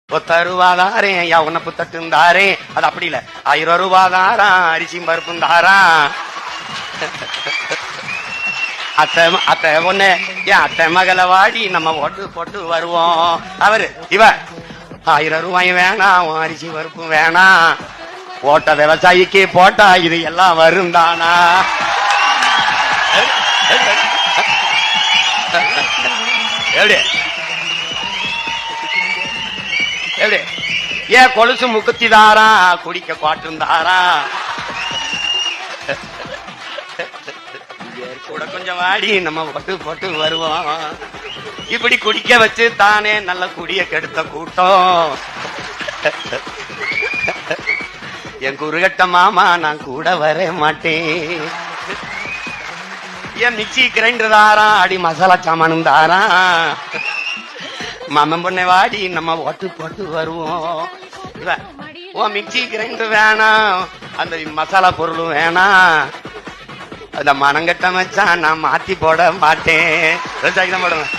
ரூபாதாரே உன்னை புத்தட்டும் தாரே. அது அப்படி இல்ல, 1000 ரூபாதாரா அரிசியும் பருப்பும் தாரா. அத்தை ஒண்ணு என் அத்தை மகளை வாடி நம்ம ஓட்டு போட்டு வருவோம். அவரு இவ 1000 ரூபாயும் வேணாம், அரிசி பருப்பும் வேணாம், ஓட்ட விவசாயிக்கு போட்டா இது எல்லாம் வரும் தானா. எப்படி எப்படி ஏன் கொலுசு முக்குத்தி தாரா, குடிக்க பாட்டும் தாரா. கூட கொஞ்சம் வாடி நம்ம போட்டு போட்டு வருவோம். இப்படி குடிக்க வச்சு தானே நல்ல குடிய கெடுத்த கூட்டம். என் குறுகட்ட மாமா நான் கூட வர மாட்டேன். என் மிக்சி கிரைண்டர் தாரா, அடி மசாலா சாமானும் தாரா. மாமன் பொண்ணை வாடி நம்ம ஓட்டு போட்டு வருவோம். ஓ மிக்சி கிரைண்டர் வேணாம், அந்த மசாலா பொருளும் வேணாம், அந்த மனங்கட்ட மச்சான் நான் மாத்தி போட மாட்டேன். போடுவேன்.